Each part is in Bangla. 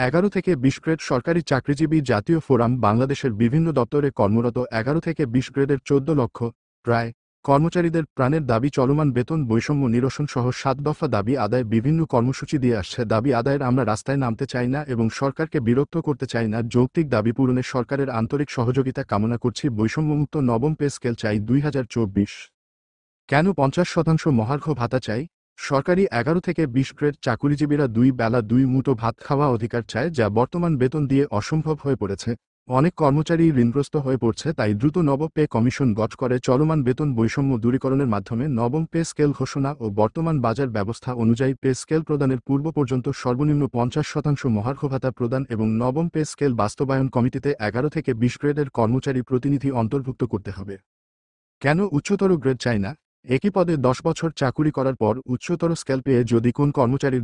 11 থেকে 20 গ্রেড সরকারি চাকরিজীবী জাতীয় ফোরাম বাংলাদেশের বিভিন্ন দপ্তরে কর্মরত 11 থেকে 20 গ্রেডের 14 লক্ষ প্রায় কর্মচারীদের প্রাণের দাবি চলমান বেতন বৈষম্য নিরসন সহ 7 দফা দাবি আদায় বিভিন্ন কর্মসূচি দিয়ে আসছে। দাবি আদায়ের আমরা রাস্তায় নামতে চাই না এবং সরকারকে বিরক্ত করতে চাই না। যৌক্তিক দাবি পূরণে সরকারের আন্তরিক সহযোগিতা কামনা করছি। বৈষম্যমুক্ত নবম পে স্কেল চাই 2024। কেন 50% মহার্ঘ ভাতা চাই? সরকারি 11 থেকে 20 গ্রেড চাকুরিজীবীরা 2 বেলা 2 মুঠো ভাত খাওয়া অধিকার চায়, যা বর্তমান বেতন দিয়ে অসম্ভব হয়ে পড়েছে। অনেক কর্মচারী ঋণগ্রস্ত হয়ে পড়ছে, তাই দ্রুত নবম পে কমিশন গঠন করে চলমান বেতন বৈষম্য দূরীকরণের মাধ্যমে নবম পে স্কেল ঘোষণা ও বর্তমান বাজার ব্যবস্থা অনুযায়ী পে স্কেল প্রদানের পূর্ব পর্যন্ত সর্বনিম্ন 50% মহার্ঘ ভাতা প্রদান এবং নবম পে স্কেল বাস্তবায়ন কমিটিতে 11 থেকে 20 গ্রেডের কর্মচারী প্রতিনিধি অন্তর্ভুক্ত করতে হবে। কেন উচ্চতর গ্রেড চাই না? একই পদে 10 বছর চাকুরি করার পর উচ্চতর স্কেল পেয়ে যদি কোন কর্মচারীর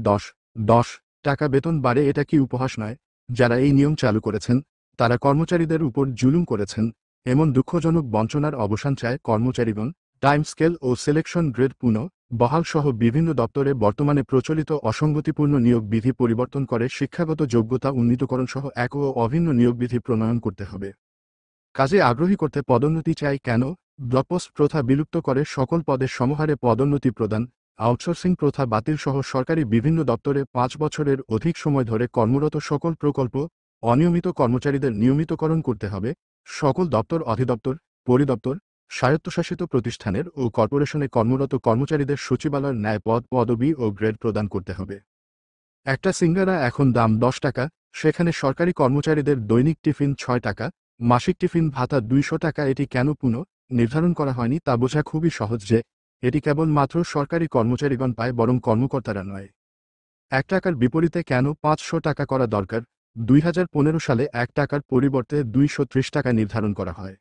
10 টাকা বেতন বাড়ে, এটা কি উপহাস নয়? যারা এই নিয়ম চালু করেছেন তারা কর্মচারীদের উপর জুলুম করেছেন। এমন দুঃখজনক বঞ্চনার অবসান চায় কর্মচারীগণ। টাইম স্কেল ও সিলেকশন গ্রেড বহাল সহ বিভিন্ন দপ্তরে বর্তমানে প্রচলিত অসঙ্গতিপূর্ণ নিয়োগ বিধি পরিবর্তন করে শিক্ষাগত যোগ্যতা উন্নীতকরণ সহ এক ও অভিন্ন নিয়োগ বিধি প্রণয়ন করতে হবে। কাজে আগ্রহী করতে পদোন্নতি চাই। কেন? ব্লকপোস্ট প্রথা বিলুপ্ত করে সকল পদের সমহারে পদোন্নতি প্রদান, আউটসোর্সিং প্রথা বাতিল সহ সরকারি বিভিন্ন দপ্তরে 5 বছরের অধিক সময় ধরে কর্মরত সকল প্রকল্প অনিয়মিত কর্মচারীদের নিয়মিতকরণ করতে হবে। সকল দপ্তর অধিদপ্তর পরিদপ্তর স্বায়ত্তশাসিত প্রতিষ্ঠানের ও কর্পোরেশনে কর্মরত কর্মচারীদের সচিবালয়ের ন্যায় পদ পদবি ও গ্রেড প্রদান করতে হবে। একটা সিঙ্গারা এখন দাম 10 টাকা, সেখানে সরকারি কর্মচারীদের দৈনিক টিফিন 6 টাকা, মাসিক টিফিন ভাতা 200 টাকা। এটি কেন নির্ধারণ করা হয়নি তা বোঝা খুবই সহজ যে এটি কেবল মাত্র সরকারি কর্মচারীগণ পায়, বরং কর্মকর্তারা নয়। 1 টাকার বিপরীতে কেন 500 টাকা করা দরকার? 2015 সালে 1 টাকার পরিবর্তে 230 টাকা নির্ধারণ করা হয়।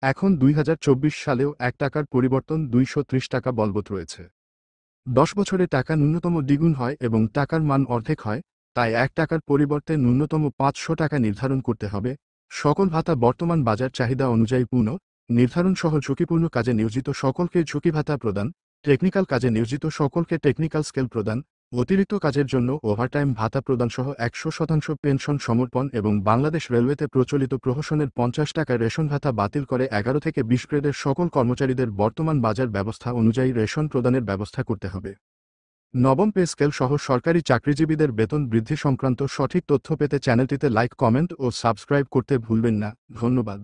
এখন 2024 সালেও 1 টাকার পরিবর্তন 230 টাকা বলবৎ রয়েছে। 10 বছরে টাকা ন্যূনতম দ্বিগুণ হয় এবং টাকার মান অর্ধেক হয়, তাই 1 টাকার পরিবর্তে ন্যূনতম 500 টাকা নির্ধারণ করতে হবে। সকল ভাতা বর্তমান বাজার চাহিদা অনুযায়ী নির্ধারণ সহ ঝুঁকিপূর্ণ কাজে নিয়োজিত সকলকে ঝুঁকি ভাতা প্রদান, টেকনিক্যাল কাজে নিয়োজিত সকলকে টেকনিক্যাল স্কেল প্রদান, অতিরিক্ত কাজের জন্য ওভারটাইম ভাতা প্রদান সহ 100% পেনশন সমর্পণ এবং বাংলাদেশ রেলওয়েতে প্রচলিত প্রহসনের 50 টাকা রেশন ভাতা বাতিল করে 11 থেকে 20 গ্রেডের সকল কর্মচারীদের বর্তমান বাজার ব্যবস্থা অনুযায়ী রেশন প্রদানের ব্যবস্থা করতে হবে। নবম পে স্কেল সহ সরকারি চাকরিজীবীদের বেতন বৃদ্ধি সংক্রান্ত সঠিক তথ্য পেতে চ্যানেলটিতে লাইক, কমেন্ট ও সাবস্ক্রাইব করতে ভুলবেন না। ধন্যবাদ।